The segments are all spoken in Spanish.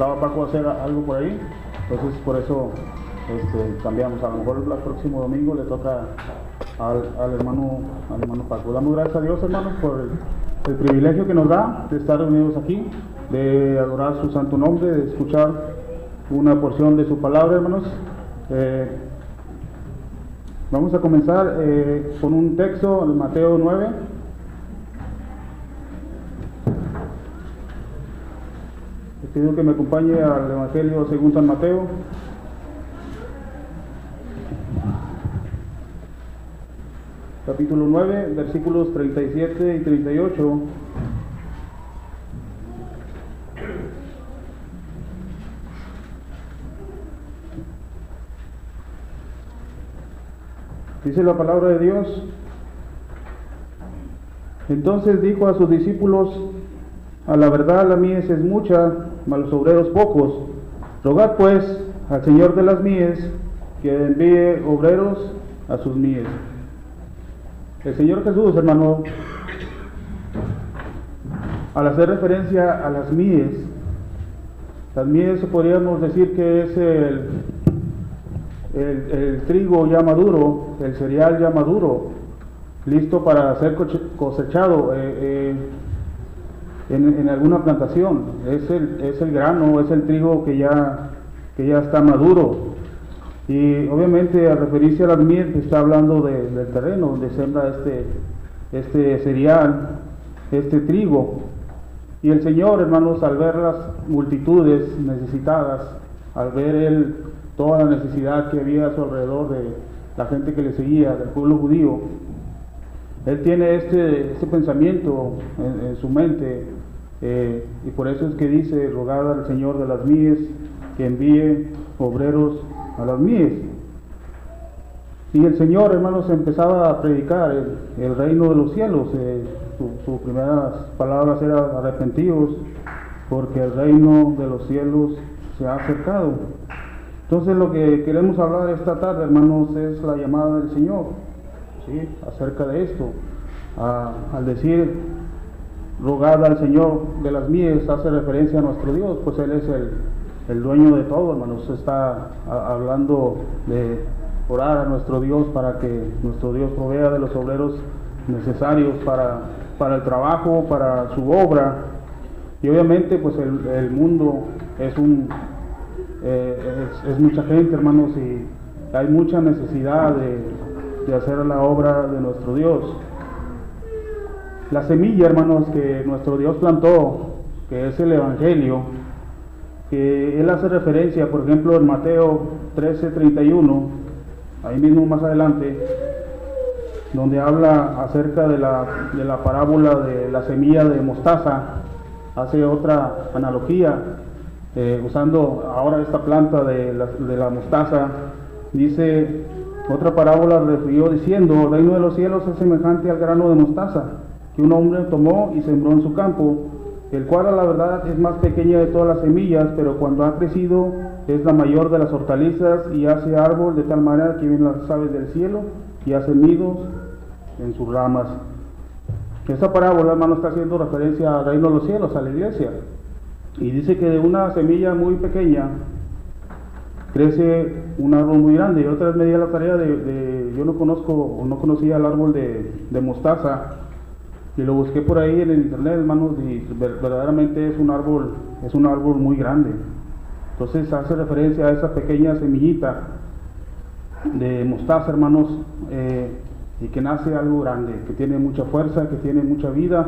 gustaba Paco hacer algo por ahí, entonces por eso cambiamos. A lo mejor el próximo domingo le toca al hermano Paco. Damos gracias a Dios, hermanos, por el privilegio que nos da de estar reunidos aquí, de adorar su santo nombre, de escuchar una porción de su palabra, hermanos. Vamos a comenzar con un texto de Mateo 9. Les pido que me acompañe al Evangelio según San Mateo. Capítulo 9, versículos 37 y 38. Dice la palabra de Dios: entonces dijo a sus discípulos: a la verdad la mies es mucha, mas los obreros pocos. Rogad pues al Señor de las mies que envíe obreros a sus mies. El Señor Jesús, hermano, al hacer referencia a las mies podríamos decir que es el trigo ya maduro, el cereal ya maduro, listo para ser cosechado en alguna plantación. Es el grano, es el trigo que ya está maduro. Y obviamente al referirse a las mies está hablando del terreno donde sembra este cereal, este trigo. Y el Señor, hermanos, al ver las multitudes necesitadas, al ver toda la necesidad que había a su alrededor de la gente que le seguía, del pueblo judío, Él tiene este pensamiento en su mente, y por eso es que dice: rogad al Señor de las mies que envíe obreros a las mies. Y el Señor, hermanos, empezaba a predicar el reino de los cielos. Sus primeras palabras eran: arrepentidos, porque el reino de los cielos se ha acercado. Entonces lo que queremos hablar esta tarde, hermanos, es la llamada del Señor, ¿sí? Acerca de esto. Al decir rogad al Señor de las mies, hace referencia a nuestro Dios, pues Él es el dueño de todo, hermanos. Está hablando de orar a nuestro Dios para que nuestro Dios provea de los obreros necesarios para el trabajo, para su obra. Y obviamente pues el mundo es mucha gente, hermanos, y hay mucha necesidad de hacer la obra de nuestro Dios. La semilla, hermanos, que nuestro Dios plantó, que es el Evangelio, que Él hace referencia, por ejemplo, en Mateo 13:31, ahí mismo más adelante, donde habla acerca de la parábola de la semilla de mostaza. Hace otra analogía, usando ahora esta planta de la mostaza. Dice: otra parábola refirió diciendo: el reino de los cielos es semejante al grano de mostaza, que un hombre tomó y sembró en su campo, el cual a la verdad es más pequeña de todas las semillas, pero cuando ha crecido es la mayor de las hortalizas y hace árbol de tal manera que vienen las aves del cielo y hacen nidos en sus ramas. Esta parábola, hermano, está haciendo referencia al reino de los cielos, a la iglesia, y dice que de una semilla muy pequeña crece un árbol muy grande. Yo otra vez me di a la tarea yo no conocía el árbol de mostaza, y lo busqué por ahí en el internet, hermanos, y verdaderamente es un árbol muy grande. Entonces hace referencia a esa pequeña semillita de mostaza, hermanos, y que nace algo grande, que tiene mucha fuerza, que tiene mucha vida,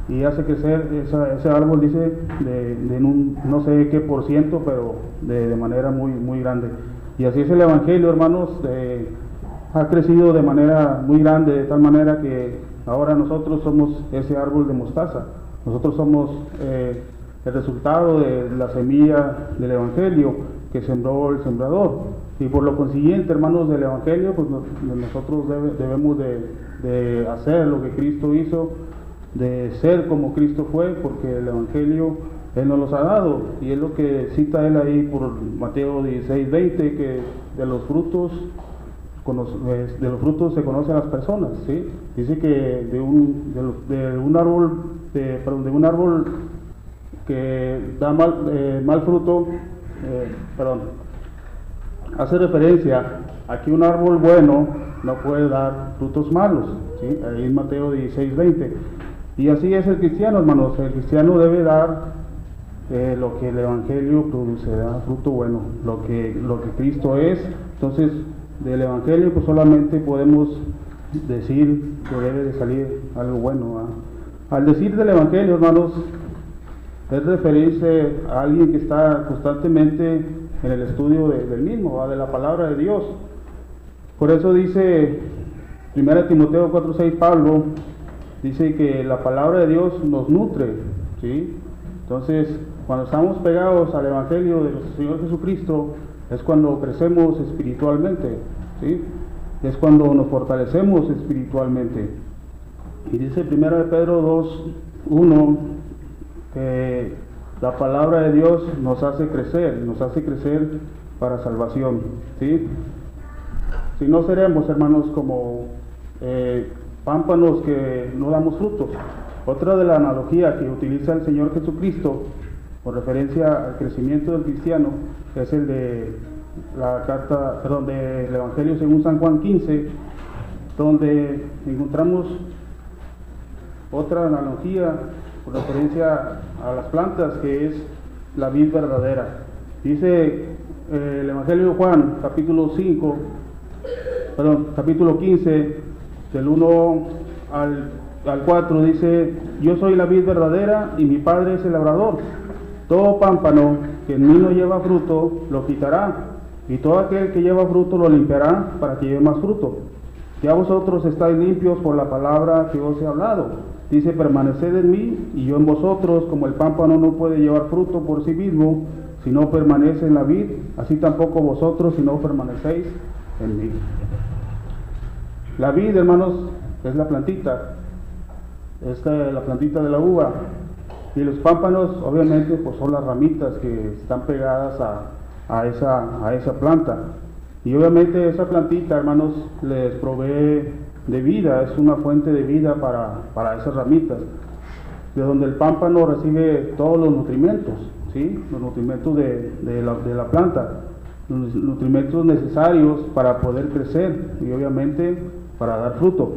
y hace crecer ese árbol, dice, de no sé qué por ciento, pero de manera muy, muy grande. Y así es el Evangelio, hermanos. Ha crecido de manera muy grande, de tal manera que ahora nosotros somos ese árbol de mostaza. Nosotros somos el resultado de la semilla del Evangelio que sembró el sembrador. Y por lo consiguiente, hermanos, del Evangelio, pues nosotros debemos de hacer lo que Cristo hizo, de ser como Cristo fue, porque el Evangelio Él nos los ha dado. Y es lo que cita Él ahí por Mateo 16:20, que de los frutos se conocen las personas, ¿sí? Dice que de un árbol que da mal fruto, hace referencia a que un árbol bueno no puede dar frutos malos, ¿sí? Ahí en Mateo 16:20. Y así es el cristiano, hermanos. El cristiano debe dar lo que el Evangelio produce, da fruto bueno, lo que Cristo es. Entonces, del Evangelio pues solamente podemos decir que debe de salir algo bueno, ¿verdad? Al decir del Evangelio, hermanos, es referirse a alguien que está constantemente en el estudio del mismo, ¿verdad? De la palabra de Dios. Por eso dice 1 Timoteo 4:6, Pablo dice que la palabra de Dios nos nutre, ¿sí? Entonces, cuando estamos pegados al Evangelio de nuestro Señor Jesucristo, es cuando crecemos espiritualmente, ¿sí? Es cuando nos fortalecemos espiritualmente. Y dice 1 Pedro 2:1 que la palabra de Dios nos hace crecer para salvación, ¿sí? Si no seremos, hermanos, como pámpanos que no damos frutos. Otra de la analogía que utiliza el Señor Jesucristo con referencia al crecimiento del cristiano es el de del Evangelio según San Juan 15, donde encontramos otra analogía con referencia a las plantas, que es la vid verdadera. Dice el Evangelio de Juan, capítulo 15, del 1 al 4, dice: yo soy la vid verdadera y mi Padre es el labrador. Todo pámpano que en mí no lleva fruto lo quitará, y todo aquel que lleva fruto lo limpiará para que lleve más fruto. Ya vosotros estáis limpios por la palabra que os he hablado. Dice: permaneced en mí y yo en vosotros. Como el pámpano no puede llevar fruto por sí mismo si no permanece en la vid, así tampoco vosotros si no permanecéis en mí. La vid, hermanos, es la plantita, la plantita de la uva, y los pámpanos obviamente pues son las ramitas que están pegadas a esa planta. Y obviamente esa plantita, hermanos, les provee de vida, es una fuente de vida para esas ramitas, de donde el pámpano recibe todos los nutrimentos, ¿sí? Los nutrimentos de la planta, los nutrimentos necesarios para poder crecer y obviamente para dar fruto.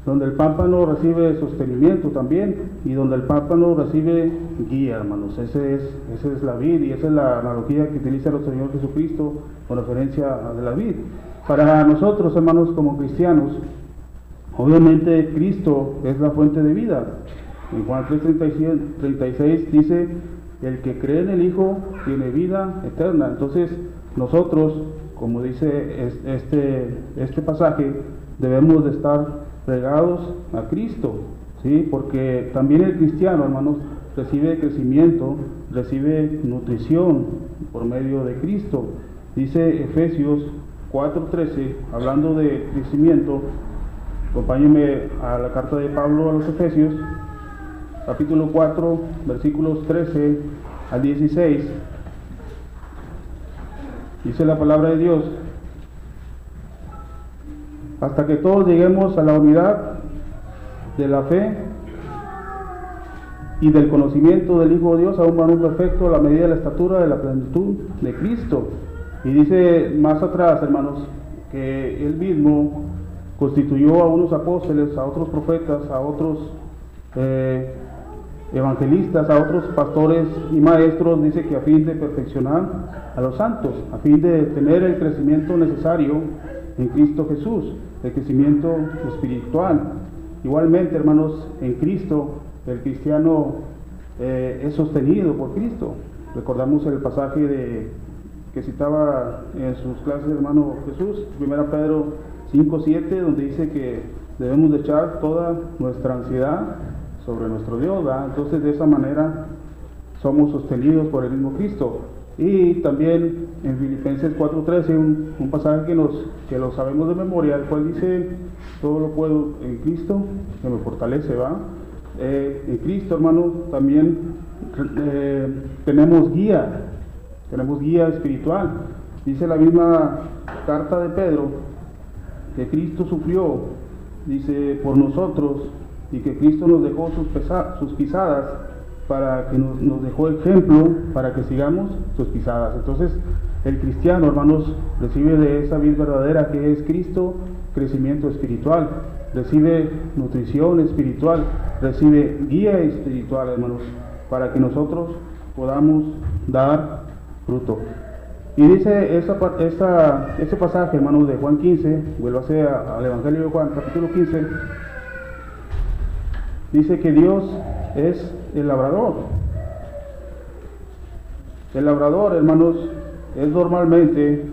Donde el pámpano recibe sostenimiento también, y donde el pámpano recibe guía, hermanos. Esa es la vid, y esa es la analogía que utiliza el Señor Jesucristo con referencia a la vid. Para nosotros, hermanos, como cristianos, obviamente Cristo es la fuente de vida. En Juan 3:36 dice: el que cree en el Hijo tiene vida eterna. Entonces nosotros, como dice este pasaje, debemos de estar pegados a Cristo, ¿sí? Porque también el cristiano, hermanos, recibe crecimiento, recibe nutrición por medio de Cristo. Dice Efesios 4:13, hablando de crecimiento. Acompáñenme a la carta de Pablo a los Efesios, capítulo 4, versículos 13 al 16. Dice la palabra de Dios: hasta que todos lleguemos a la unidad de la fe y del conocimiento del Hijo de Dios, a un varón perfecto, a la medida de la estatura de la plenitud de Cristo. Y dice más atrás, hermanos, que Él mismo constituyó a unos apóstoles, a otros profetas, a otros evangelistas, a otros pastores y maestros, dice que a fin de perfeccionar a los santos, a fin de tener el crecimiento necesario en Cristo Jesús, el crecimiento espiritual. Igualmente, hermanos, en Cristo el cristiano es sostenido por Cristo. Recordamos el pasaje que citaba en sus clases, hermano Jesús, 1 Pedro 5:7, donde dice que debemos de echar toda nuestra ansiedad sobre nuestro Dios, ¿verdad? Entonces, de esa manera somos sostenidos por el mismo Cristo. Y también en Filipenses 4:13, un pasaje que lo sabemos de memoria, el cual dice: todo lo puedo en Cristo que me fortalece, ¿va? En Cristo, hermano, también tenemos guía espiritual. Dice la misma carta de Pedro que Cristo sufrió, dice, por nosotros, y que Cristo nos dejó sus pisadas para que nos dejó ejemplo para que sigamos sus pisadas. Entonces, el cristiano, hermanos, recibe de esa vid verdadera que es Cristo, crecimiento espiritual, recibe nutrición espiritual, recibe guía espiritual, hermanos, para que nosotros podamos dar fruto. Y dice este pasaje, hermanos, de Juan 15, vuélvase al Evangelio de Juan, capítulo 15, dice que Dios es el labrador. El labrador, hermanos, es normalmente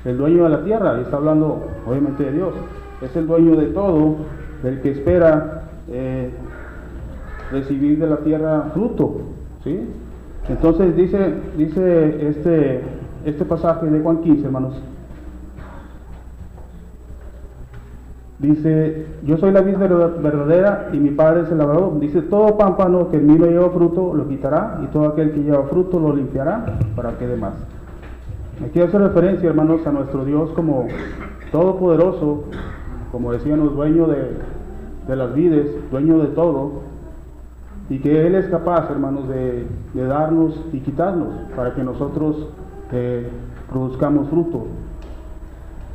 el dueño de la tierra, y está hablando obviamente de Dios. Es el dueño de todo, el que espera recibir de la tierra fruto, ¿sí? Entonces dice este pasaje de Juan 15, hermanos, dice: yo soy la vid verdadera y mi Padre es el labrador. Dice: todo pámpano que en mí no lleva fruto lo quitará, y todo aquel que lleva fruto lo limpiará para que dé más. Aquí hace referencia, hermanos, a nuestro Dios como todopoderoso, como decíamos, dueño de las vides, dueño de todo, y que Él es capaz, hermanos, de darnos y quitarnos para que nosotros produzcamos fruto.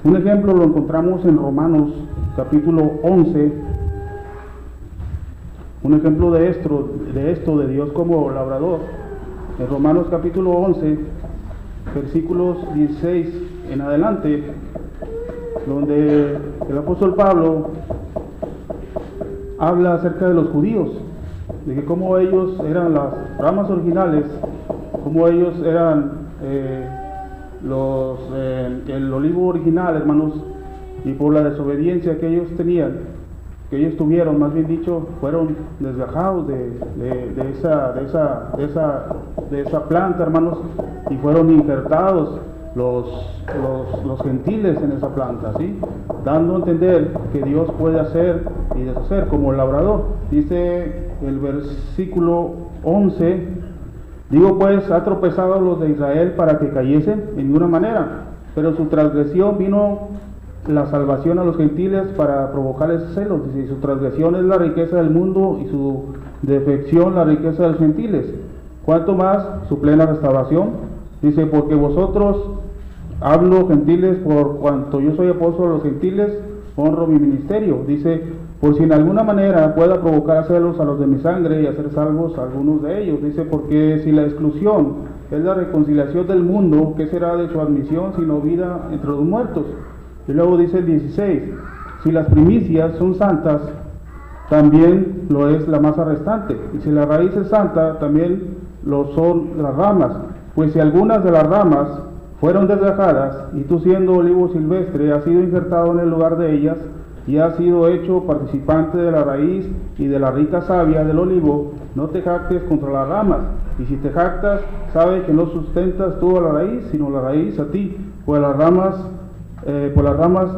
Un ejemplo lo encontramos en Romanos capítulo 11, un ejemplo de esto de Dios como labrador. En Romanos capítulo 11, versículos 16 en adelante, donde el apóstol Pablo habla acerca de los judíos, de que cómo ellos eran las ramas originales, cómo ellos eran el olivo original, hermanos, y por la desobediencia que ellos tuvieron, más bien dicho, fueron desgajados de esa planta, hermanos, y fueron injertados los gentiles en esa planta, ¿sí? Dando a entender que Dios puede hacer y deshacer como el labrador. Dice el versículo 11: digo pues, ha tropezado los de Israel para que cayesen en ninguna manera, pero su transgresión vino la salvación a los gentiles para provocarles celos. Dice: su transgresión es la riqueza del mundo y su defección la riqueza de los gentiles. ¿Cuánto más su plena restauración? Dice: porque vosotros, hablo gentiles, por cuanto yo soy apóstol a los gentiles, honro mi ministerio. Dice: por si en alguna manera pueda provocar celos a los de mi sangre y hacer salvos a algunos de ellos. Dice: porque si la exclusión es la reconciliación del mundo, ¿qué será de su admisión sino vida entre los muertos? Y luego dice el 16: si las primicias son santas, también lo es la masa restante, y si la raíz es santa, también lo son las ramas. Pues si algunas de las ramas fueron desgajadas, y tú siendo olivo silvestre has sido injertado en el lugar de ellas, y has sido hecho participante de la raíz y de la rica savia del olivo, no te jactes contra las ramas, y si te jactas, sabe que no sustentas tú a la raíz, sino la raíz a ti, pues las ramas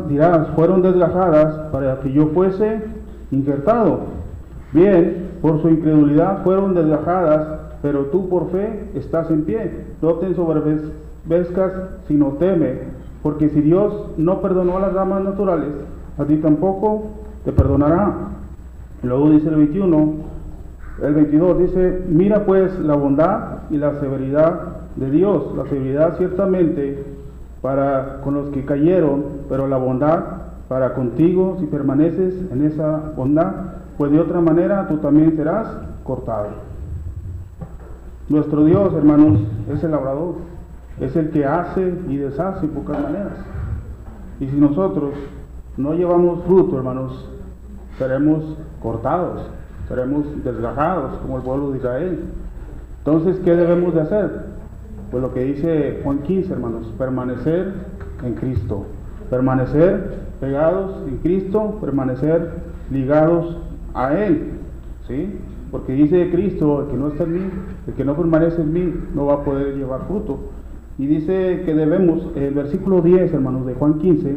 dirás: fueron desgajadas para que yo fuese injertado. Bien, por su incredulidad fueron desgajadas, pero tú por fe estás en pie. No te ensoberbezcas, sino teme, porque si Dios no perdonó a las ramas naturales, a ti tampoco te perdonará. Y luego dice el 22 dice: mira pues la bondad y la severidad de Dios. La severidad ciertamente para con los que cayeron, pero la bondad para contigo si permaneces en esa bondad, pues de otra manera tú también serás cortado. Nuestro Dios, hermanos, es el labrador, es el que hace y deshace en pocas maneras. Y si nosotros no llevamos fruto, hermanos, seremos cortados, seremos desgajados como el pueblo de Israel. Entonces, ¿qué debemos de hacer? Pues lo que dice Juan 15, hermanos: permanecer en Cristo, permanecer pegados en Cristo, permanecer ligados a Él, ¿sí? Porque dice Cristo: el que no está en mí, el que no permanece en mí, no va a poder llevar fruto. Y dice que debemos, el versículo 10, hermanos, de Juan 15,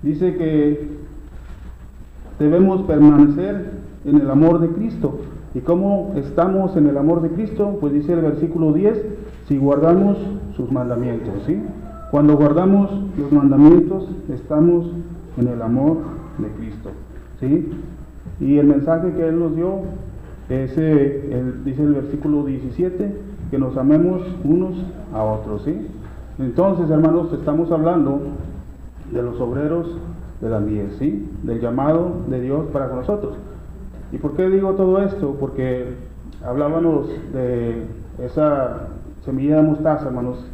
dice que debemos permanecer en el amor de Cristo. ¿Y cómo estamos en el amor de Cristo? Pues dice el versículo 10: si guardamos sus mandamientos, ¿sí? Cuando guardamos los mandamientos, estamos en el amor de Cristo, ¿sí? Y el mensaje que Él nos dio dice el versículo 17, que nos amemos unos a otros, ¿sí? Entonces, hermanos, estamos hablando de los obreros de la mies, ¿sí? Del llamado de Dios para con nosotros. ¿Y por qué digo todo esto? Porque hablábamos de esa semilla de mostaza, hermanos,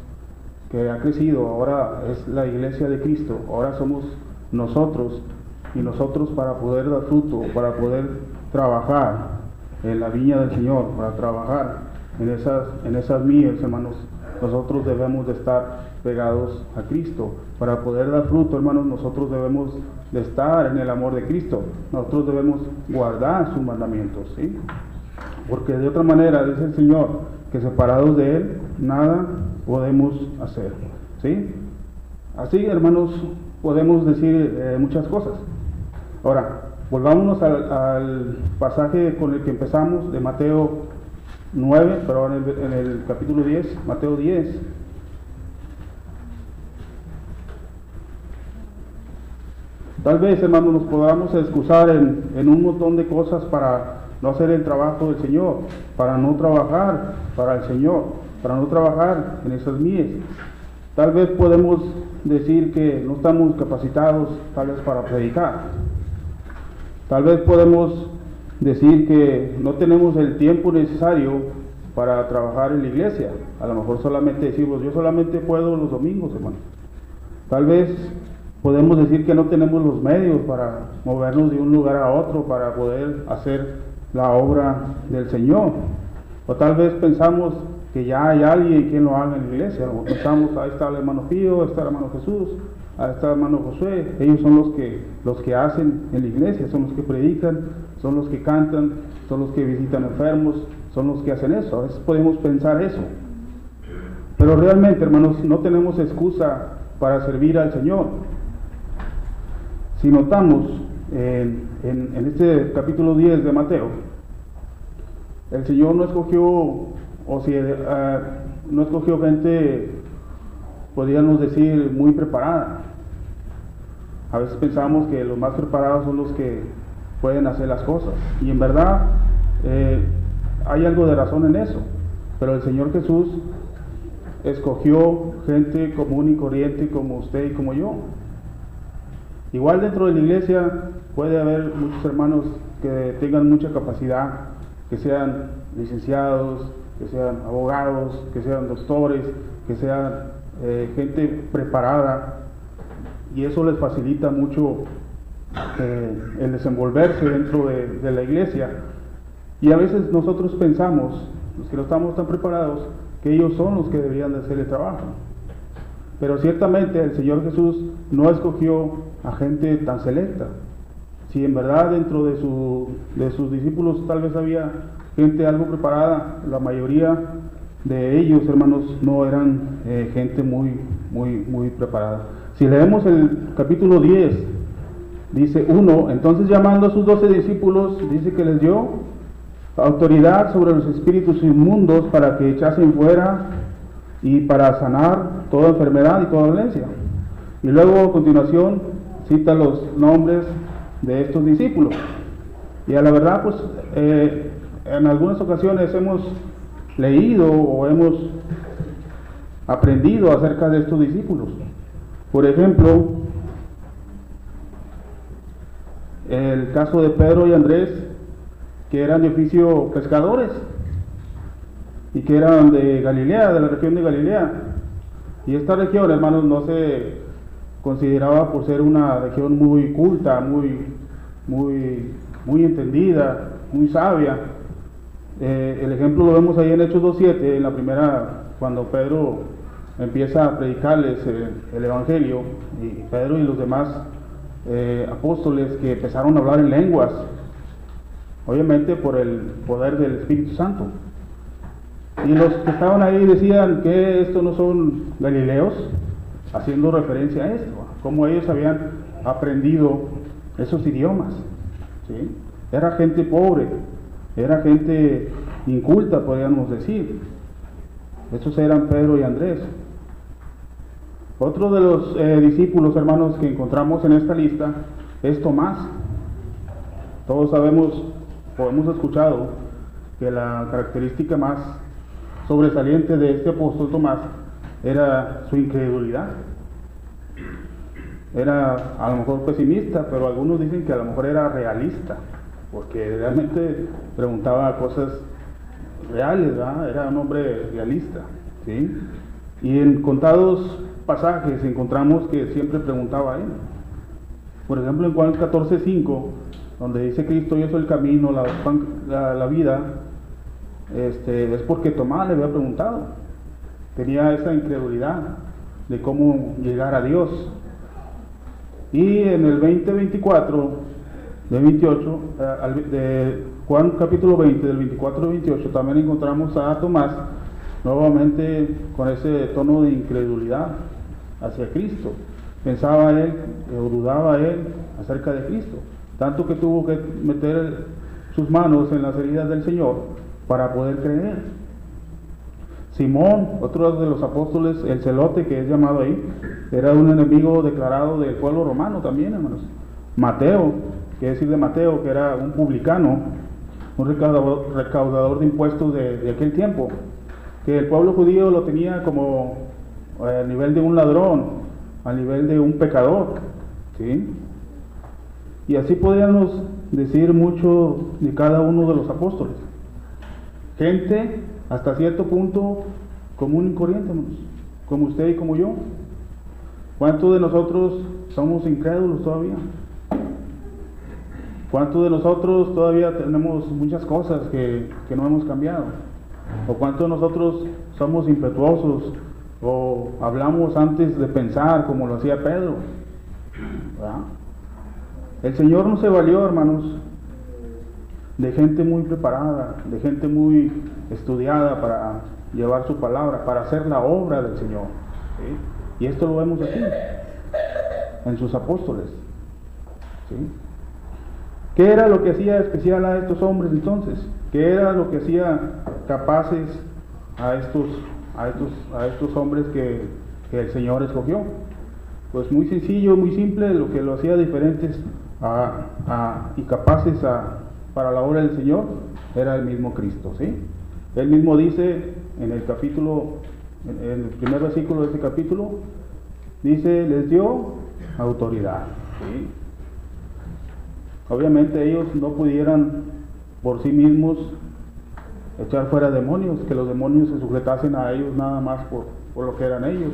que ha crecido, ahora es la iglesia de Cristo, ahora somos nosotros, y nosotros para poder dar fruto, para poder trabajar en la viña del Señor, para trabajar en esas mies, hermanos, nosotros debemos de estar pegados a Cristo. Para poder dar fruto, hermanos, nosotros debemos de estar en el amor de Cristo, nosotros debemos guardar sus mandamientos, ¿sí? Porque de otra manera, dice el Señor, que separados de Él, nada podemos hacer, ¿sí? Así, hermanos, podemos decir muchas cosas. Ahora, volvámonos al pasaje con el que empezamos, de Mateo 9, pero en el capítulo 10, Mateo 10. Tal vez, hermanos, nos podamos excusar en un montón de cosas para no hacer el trabajo del Señor, para no trabajar para el Señor, para no trabajar en esas mies. Tal vez podemos decir que no estamos capacitados, tal vez, para predicar. Tal vez podemos decir que no tenemos el tiempo necesario para trabajar en la iglesia. A lo mejor solamente decimos, yo solamente puedo los domingos, hermano. Tal vez podemos decir que no tenemos los medios para movernos de un lugar a otro para poder hacer la obra del Señor. O tal vez pensamos que ya hay alguien quien lo haga en la iglesia. O pensamos, ahí está el hermano Pío, ahí está el hermano Jesús, ahí está el hermano Josué. Ellos son los que hacen en la iglesia, son los que predican, son los que cantan, son los que visitan enfermos, son los que hacen eso. A veces podemos pensar eso. Pero realmente, hermanos, no tenemos excusa para servir al Señor. Si notamos en este capítulo 10 de Mateo, el Señor no escogió, no escogió gente, podríamos decir, muy preparada. A veces pensamos que los más preparados son los que pueden hacer las cosas, y en verdad hay algo de razón en eso, pero el Señor Jesús escogió gente común y corriente como usted y como yo. Igual dentro de la iglesia puede haber muchos hermanos que tengan mucha capacidad, que sean licenciados, que sean abogados, que sean doctores, que sean gente preparada, y eso les facilita mucho el desenvolverse dentro de la iglesia. Y a veces nosotros pensamos, los que no estamos tan preparados, que ellos son los que deberían de hacer el trabajo. Pero ciertamente el Señor Jesús no escogió a gente tan selecta. Si en verdad dentro de sus discípulos tal vez había gente algo preparada, la mayoría de ellos, hermanos, no eran gente muy preparada. Si leemos el capítulo 10, dice 1, entonces llamando a sus 12 discípulos, dice que les dio autoridad sobre los espíritus inmundos para que echasen fuera y para sanar toda enfermedad y toda dolencia. Y luego a continuación cita los nombres de estos discípulos. Y a la verdad, pues en algunas ocasiones hemos leído o hemos aprendido acerca de estos discípulos. Por ejemplo, el caso de Pedro y Andrés, que eran de oficio pescadores y que eran de Galilea, de la región de Galilea. Y esta región, hermanos, no se consideraba por ser una región muy culta, muy entendida, muy sabia. El ejemplo lo vemos ahí en Hechos 2:7, en la primera, cuando Pedro empieza a predicarles el Evangelio, y Pedro y los demás apóstoles que empezaron a hablar en lenguas, obviamente por el poder del Espíritu Santo. Y los que estaban ahí decían que estos no son galileos, haciendo referencia a esto, cómo ellos habían aprendido esos idiomas, ¿sí? Era gente pobre, era gente inculta, podríamos decir. Estos eran Pedro y Andrés. Otro de los discípulos, hermanos, que encontramos en esta lista es Tomás. Todos sabemos o hemos escuchado que la característica más sobresaliente de este apóstol Tomás era su incredulidad. Era a lo mejor pesimista, pero algunos dicen que a lo mejor era realista, porque realmente preguntaba cosas reales, ¿verdad? Era un hombre realista, ¿sí? Y en contados pasajes encontramos que siempre preguntaba a él. Por ejemplo, en Juan 14:5, donde dice Cristo, yo soy el camino, la vida, es porque Tomás le había preguntado. Tenía esa incredulidad de cómo llegar a Dios. Y en el 20:24 de 28, de Juan capítulo 20, del 24 al 28, también encontramos a Tomás nuevamente con ese tono de incredulidad hacia Cristo. Pensaba él, o dudaba él acerca de Cristo, tanto que tuvo que meter sus manos en las heridas del Señor para poder creer. Simón, otro de los apóstoles, el celote que es llamado ahí, era un enemigo declarado del pueblo romano también, hermanos. Mateo, que decir de Mateo, que era un publicano, un recaudador de impuestos de aquel tiempo, que el pueblo judío lo tenía como a nivel de un ladrón, a nivel de un pecador, ¿sí? Y así podríamos decir mucho de cada uno de los apóstoles. Gente hasta cierto punto común y corriente, hermanos, como usted y como yo. ¿Cuántos de nosotros somos incrédulos todavía? ¿Cuántos de nosotros todavía tenemos muchas cosas que no hemos cambiado? ¿O cuántos de nosotros somos impetuosos o hablamos antes de pensar como lo hacía Pedro? ¿Verdad? El Señor no se valió, hermanos, de gente muy preparada, de gente muy estudiada para llevar su palabra, para hacer la obra del Señor, ¿sí? Y esto lo vemos aquí, en sus apóstoles, ¿sí? ¿Qué era lo que hacía especial a estos hombres entonces? ¿Qué era lo que hacía capaces a estos hombres que el Señor escogió? Pues muy sencillo, muy simple. Lo que lo hacía diferentes y capaces para la obra del Señor era el mismo Cristo, ¿sí? Él mismo dice en el primer versículo de este capítulo, dice, les dio autoridad, ¿sí? Obviamente ellos no pudieran por sí mismos echar fuera demonios, que los demonios se sujetasen a ellos nada más por lo que eran ellos,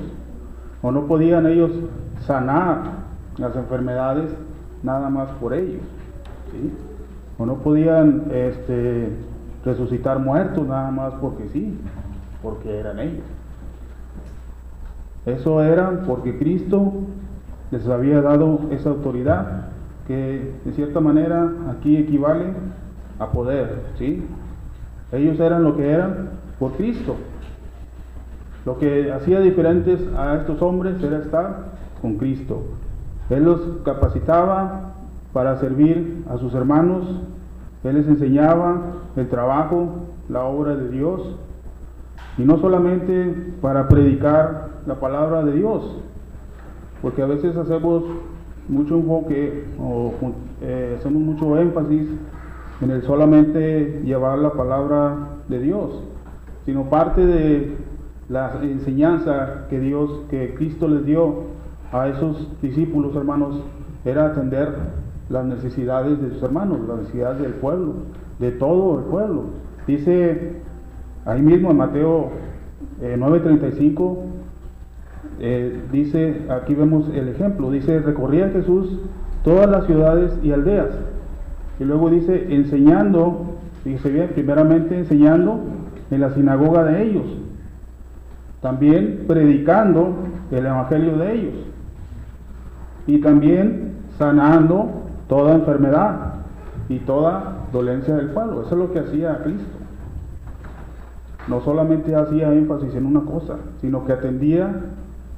o no podían ellos sanar las enfermedades nada más por ellos, ¿sí? O no podían resucitar muertos nada más porque sí, porque eran ellos. Eso era porque Cristo les había dado esa autoridad, que de cierta manera aquí equivale a poder, ¿sí? Ellos eran lo que eran por Cristo. Lo que hacía diferentes a estos hombres era estar con Cristo. Él los capacitaba para servir a sus hermanos. Él les enseñaba el trabajo, la obra de Dios, y no solamente para predicar la palabra de Dios, porque a veces hacemos mucho enfoque o hacemos mucho énfasis en el solamente llevar la palabra de Dios, sino parte de la enseñanza que Cristo les dio a esos discípulos, hermanos, era atender las necesidades de sus hermanos, las necesidades del pueblo, de todo el pueblo. Dice ahí mismo en Mateo 9:35, dice, aquí vemos el ejemplo, dice, recorría Jesús todas las ciudades y aldeas, y luego dice, enseñando, fíjese bien, primeramente enseñando en la sinagoga de ellos, también predicando el evangelio de ellos, y también sanando toda enfermedad y toda dolencia del pueblo. Eso es lo que hacía Cristo. No solamente hacía énfasis en una cosa, sino que atendía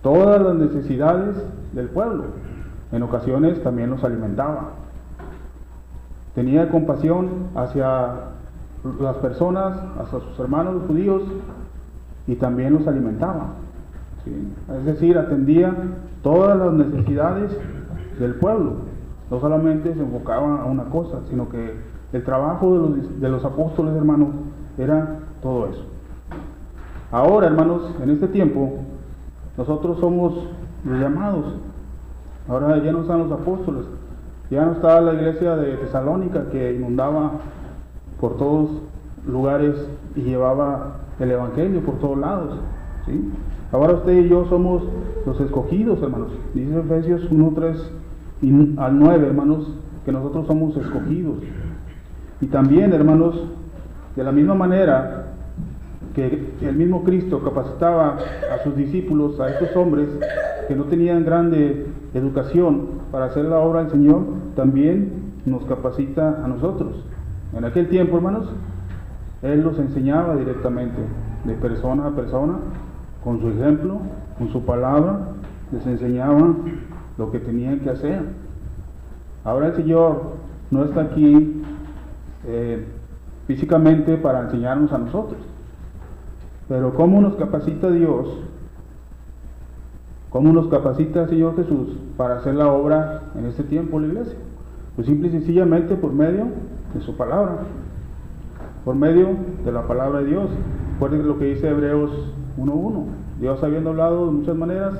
todas las necesidades del pueblo. En ocasiones también los alimentaba. Tenía compasión hacia las personas, hacia sus hermanos los judíos, y también los alimentaba, ¿sí? Es decir, atendía todas las necesidades del pueblo. No solamente se enfocaba a una cosa, sino que el trabajo de los apóstoles, hermanos, era todo eso. Ahora, hermanos, en este tiempo, nosotros somos los llamados. Ahora ya no están los apóstoles, ya no está la iglesia de Tesalónica que inundaba por todos lugares y llevaba el evangelio por todos lados, ¿sí? Ahora usted y yo somos los escogidos, hermanos. Dice Efesios 1:3 al 9, hermanos, que nosotros somos escogidos. Y también, hermanos, de la misma manera que el mismo Cristo capacitaba a sus discípulos, a estos hombres que no tenían grande educación para hacer la obra del Señor, también nos capacita a nosotros. En aquel tiempo, hermanos, Él los enseñaba directamente, de persona a persona, con su ejemplo, con su palabra, les enseñaba lo que tenían que hacer. Ahora el Señor no está aquí físicamente para enseñarnos a nosotros, pero ¿cómo nos capacita Dios? ¿Cómo nos capacita el Señor Jesús para hacer la obra en este tiempo, la iglesia? Pues simple y sencillamente por medio de su palabra, por medio de la palabra de Dios. Recuerden lo que dice Hebreos 1:1. Dios, habiendo hablado de muchas maneras,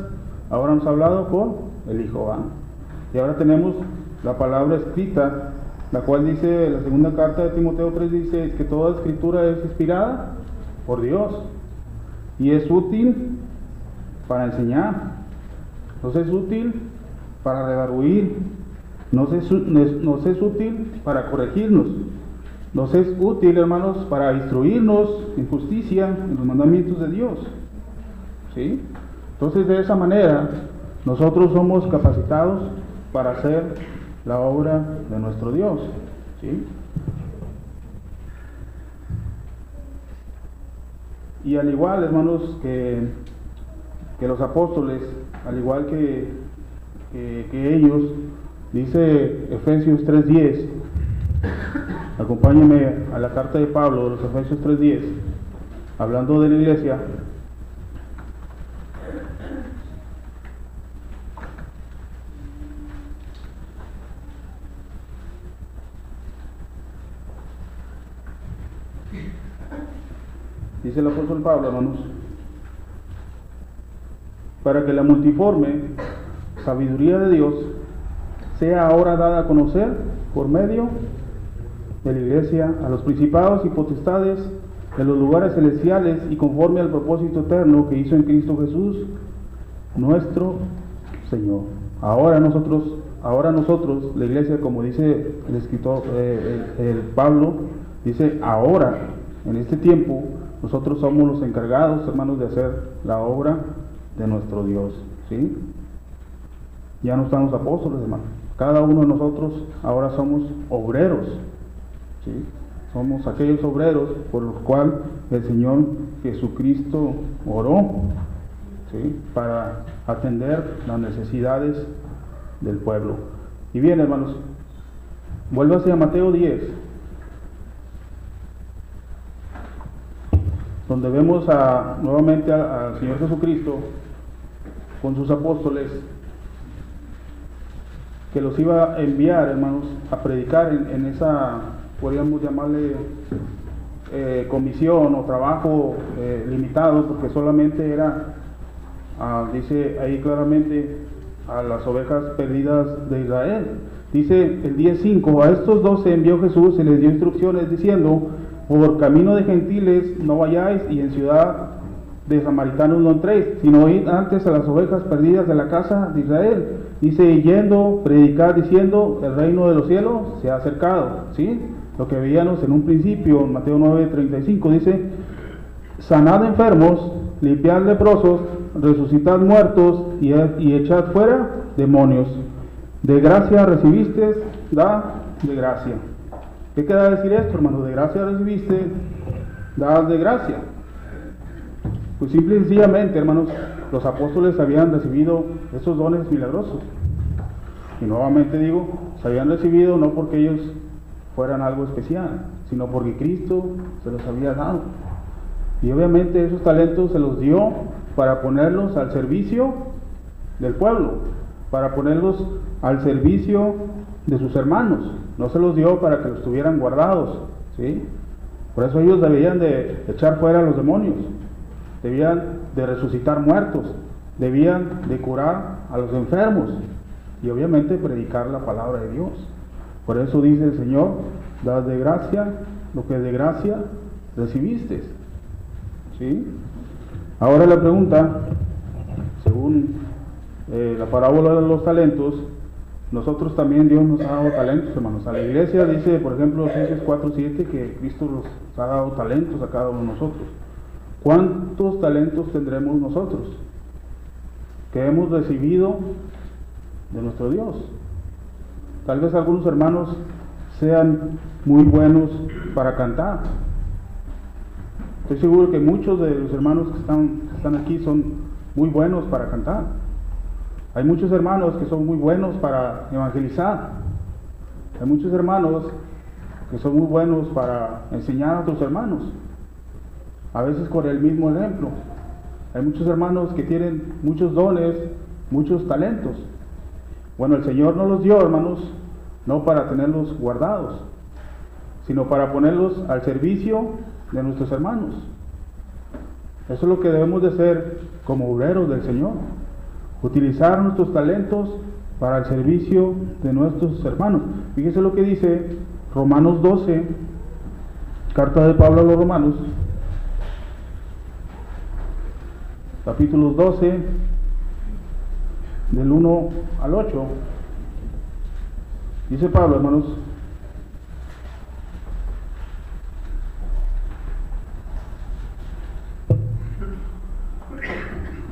ahora nos ha hablado por el Hijo. Y ahora tenemos la palabra escrita, la cual dice, la segunda carta de Timoteo 3 dice que toda escritura es inspirada por Dios y es útil para enseñar, nos es útil para redarguir, nos es útil para corregirnos, nos es útil, hermanos, para instruirnos en justicia, en los mandamientos de Dios, ¿sí? Entonces, de esa manera, nosotros somos capacitados para hacer la obra de nuestro Dios, ¿sí? Y al igual, hermanos, que los apóstoles, al igual que ellos, dice Efesios 3:10, acompáñenme a la carta de Pablo de los Efesios 3:10, hablando de la iglesia. Dice el apóstol Pablo, hermanos, para que la multiforme sabiduría de Dios sea ahora dada a conocer por medio de la iglesia a los principados y potestades de los lugares celestiales y conforme al propósito eterno que hizo en Cristo Jesús, nuestro Señor. Ahora nosotros, la iglesia, como dice el escritor, el Pablo, dice ahora, en este tiempo, nosotros somos los encargados, hermanos, de hacer la obra de nuestro Dios, ¿sí? Ya no están los apóstoles, hermanos. Cada uno de nosotros ahora somos obreros, ¿sí? Somos aquellos obreros por los cuales el Señor Jesucristo oró, ¿sí? Para atender las necesidades del pueblo. Y bien, hermanos, vuélvase a Mateo 10, donde vemos nuevamente al Señor Jesucristo con sus apóstoles, que los iba a enviar, hermanos, a predicar en esa, podríamos llamarle comisión o trabajo limitado, porque solamente era, dice ahí claramente, a las ovejas perdidas de Israel. Dice el 10:5, a estos 12 envió Jesús y les dio instrucciones diciendo, por camino de gentiles no vayáis y en ciudad de samaritanos no entréis, sino id antes a las ovejas perdidas de la casa de Israel. Dice, yendo, predicar diciendo, el reino de los cielos se ha acercado, ¿sí? Lo que veíamos en un principio, en Mateo 9:35, dice, sanad enfermos, limpiad leprosos, resucitad muertos y echad fuera demonios. De gracia recibiste, da de gracia. ¿Qué queda decir esto, hermano? De gracia recibiste, da de gracia. Pues simple y sencillamente, hermanos, los apóstoles habían recibido esos dones milagrosos. Y nuevamente digo, se habían recibido no porque ellos fueran algo especial, sino porque Cristo se los había dado. Y obviamente esos talentos se los dio para ponerlos al servicio del pueblo, para ponerlos al servicio de sus hermanos. No se los dio para que los tuvieran guardados, ¿sí? Por eso ellos debían de echar fuera a los demonios, debían de resucitar muertos, debían de curar a los enfermos y obviamente predicar la palabra de Dios. Por eso dice el Señor, dad de gracia lo que de gracia recibiste. ¿Sí? Ahora la pregunta, según la parábola de los talentos, nosotros también Dios nos ha dado talentos, hermanos. A la iglesia dice, por ejemplo, Efesios 4:7, que Cristo nos ha dado talentos a cada uno de nosotros. ¿Cuántos talentos tendremos nosotros que hemos recibido de nuestro Dios? Tal vez algunos hermanos sean muy buenos para cantar. Estoy seguro que muchos de los hermanos que están aquí son muy buenos para cantar. Hay muchos hermanos que son muy buenos para evangelizar. Hay muchos hermanos que son muy buenos para enseñar a otros hermanos, a veces con el mismo ejemplo. Hay muchos hermanos que tienen muchos dones, muchos talentos. Bueno, el Señor nos los dio, hermanos, no para tenerlos guardados, sino para ponerlos al servicio de nuestros hermanos. Eso es lo que debemos de hacer como obreros del Señor, utilizar nuestros talentos para el servicio de nuestros hermanos. Fíjese lo que dice Romanos 12, carta de Pablo a los Romanos, capítulos 12, del 1 al 8. Dice Pablo, hermanos: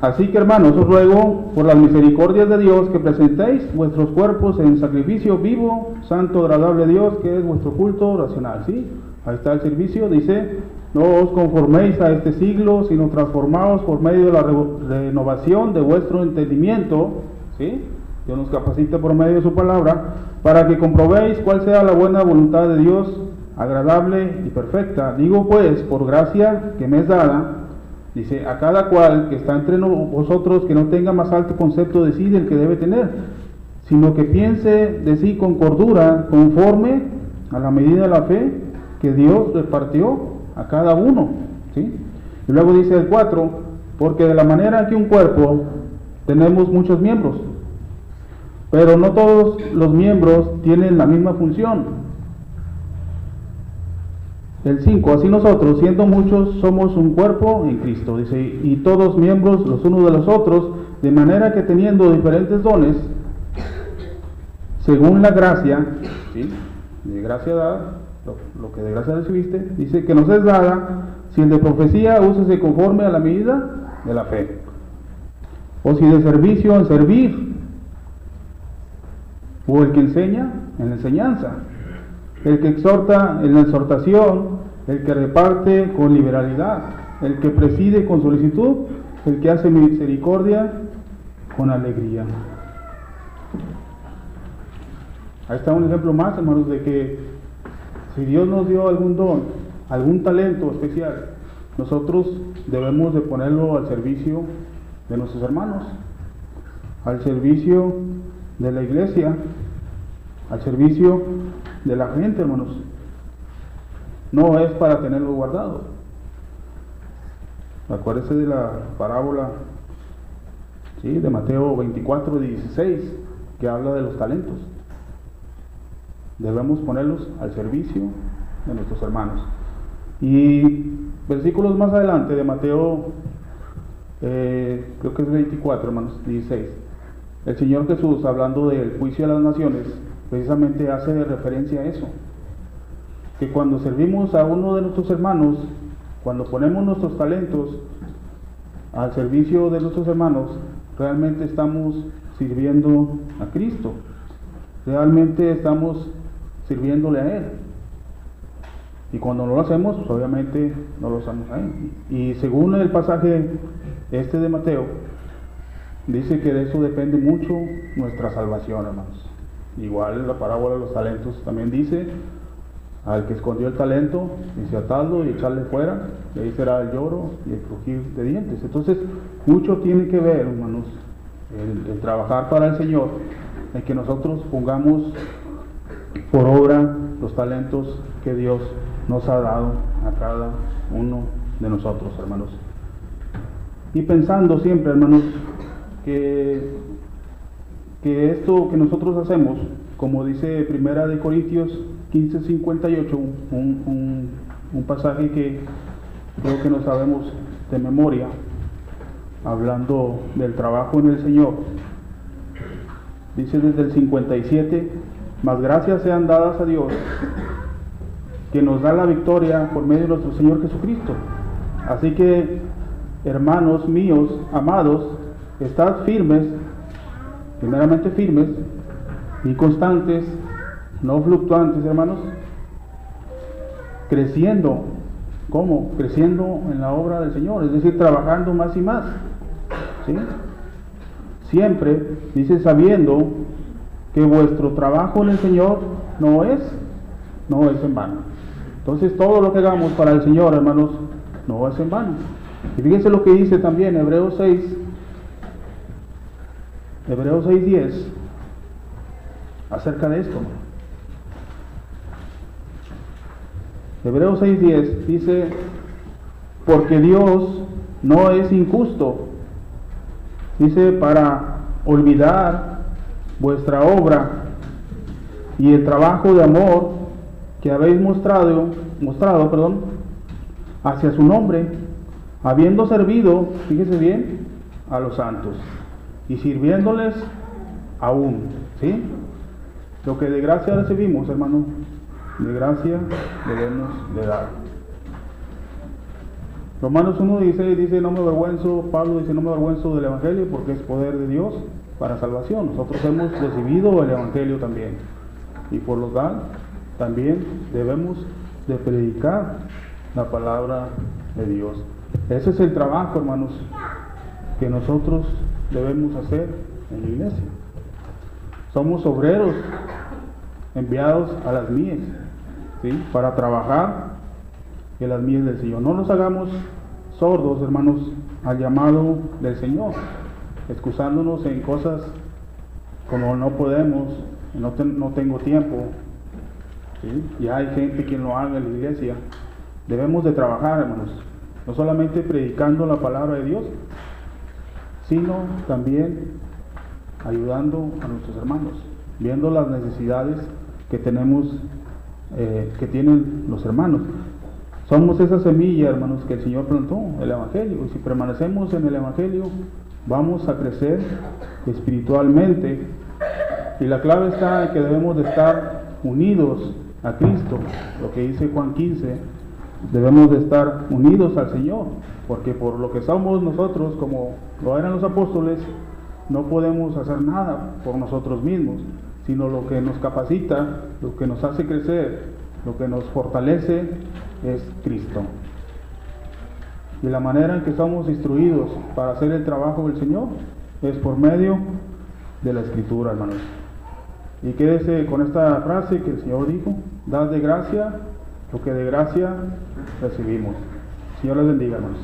así que, hermanos, os ruego por las misericordias de Dios que presentéis vuestros cuerpos en sacrificio vivo, santo, agradable a Dios, que es vuestro culto racional. ¿Sí? Ahí está el servicio. Dice: no os conforméis a este siglo, sino transformaos por medio de la renovación de vuestro entendimiento. ¿Sí? Dios nos capacita por medio de su palabra, para que comprobéis cuál sea la buena voluntad de Dios, agradable y perfecta. Digo pues, por gracia que me es dada, dice, a cada cual que está entre vosotros, que no tenga más alto concepto de sí del que debe tener, sino que piense de sí con cordura, conforme a la medida de la fe que Dios repartió a cada uno. ¿Sí? Y luego dice el 4, porque de la manera que un cuerpo tenemos muchos miembros, pero no todos los miembros tienen la misma función. El 5, así nosotros, siendo muchos, somos un cuerpo en Cristo, dice, y todos miembros los unos de los otros, de manera que teniendo diferentes dones, según la gracia, ¿sí? De gracia dada, lo que de gracia recibiste, dice que nos es dada, si el de profecía, úsese conforme a la medida de la fe, o si de servicio, en servir, o el que enseña, en la enseñanza, el que exhorta, en la exhortación, el que reparte con liberalidad, el que preside con solicitud, el que hace misericordia con alegría. Ahí está un ejemplo más, hermanos, de que si Dios nos dio algún don, algún talento especial, nosotros debemos de ponerlo al servicio de nuestros hermanos, al servicio de la iglesia, al servicio de la gente, hermanos. No es para tenerlo guardado. Acuérdese de la parábola, ¿sí?, de Mateo 24:16, que habla de los talentos. Debemos ponerlos al servicio de nuestros hermanos. Y versículos más adelante de Mateo, creo que es 24, hermanos, 16. El Señor Jesús, hablando del juicio de las naciones, precisamente hace referencia a eso, que cuando servimos a uno de nuestros hermanos, cuando ponemos nuestros talentos al servicio de nuestros hermanos, realmente estamos sirviendo a Cristo, realmente estamos sirviéndole a Él. Y cuando no lo hacemos, pues obviamente no lo hacemos a Él. Y según el pasaje de Mateo, dice que de eso depende mucho nuestra salvación, hermanos. Igual la parábola de los talentos también dice: al que escondió el talento, dice, atadlo y echarle fuera, y ahí será el lloro y el crujir de dientes. Entonces, mucho tiene que ver, hermanos, el trabajar para el Señor, en que nosotros pongamos por obra los talentos que Dios nos ha dado a cada uno de nosotros, hermanos. Y pensando siempre, hermanos, que esto que nosotros hacemos, como dice Primera de Corintios 15:58, un pasaje que creo que no sabemos de memoria, hablando del trabajo en el Señor, dice desde el 57, mas gracias sean dadas a Dios, que nos da la victoria por medio de nuestro Señor Jesucristo. Así que, hermanos míos, amados, estad firmes, primeramente firmes y constantes, no fluctuantes, hermanos, creciendo. ¿Cómo? Creciendo en la obra del Señor, es decir, trabajando más y más, ¿sí? Siempre, dice, sabiendo que vuestro trabajo en el Señor no es en vano. Entonces, todo lo que hagamos para el Señor, hermanos, no es en vano. Y fíjense lo que dice también Hebreos 6:10 acerca de esto. Hebreos 6:10 dice, porque Dios no es injusto, dice, para olvidar vuestra obra y el trabajo de amor que habéis mostrado, hacia su nombre, habiendo servido, fíjese bien, a los santos y sirviéndoles aún, ¿sí? Lo que de gracia recibimos, hermano, de gracia debemos de dar. Romanos 1 dice, no me avergüenzo, Pablo dice, no me avergüenzo del Evangelio porque es poder de Dios para salvación. Nosotros hemos recibido el Evangelio también, y por lo tal también debemos de predicar la palabra de Dios. Ese es el trabajo, hermanos, que nosotros debemos hacer en la iglesia. Somos obreros enviados a las mies, ¿sí? Para trabajar en las mies del Señor. No nos hagamos sordos, hermanos, al llamado del Señor, excusándonos en cosas como no podemos, no tengo tiempo, ¿sí? Ya hay gente quien lo haga en la iglesia. Debemos de trabajar, hermanos, no solamente predicando la palabra de Dios, sino también ayudando a nuestros hermanos, viendo las necesidades que tenemos, que tienen los hermanos. Somos esa semilla, hermanos, que el Señor plantó, el Evangelio, y si permanecemos en el Evangelio, vamos a crecer espiritualmente, y la clave está en que debemos de estar unidos a Cristo, lo que dice Juan 15, debemos de estar unidos al Señor, porque por lo que somos nosotros, como lo eran los apóstoles, no podemos hacer nada por nosotros mismos, sino lo que nos capacita, lo que nos hace crecer, lo que nos fortalece es Cristo. Y la manera en que somos instruidos para hacer el trabajo del Señor es por medio de la Escritura, hermanos. Y quédese con esta frase que el Señor dijo: dad de gracia lo que de gracia recibimos. Señor les bendiga, hermanos.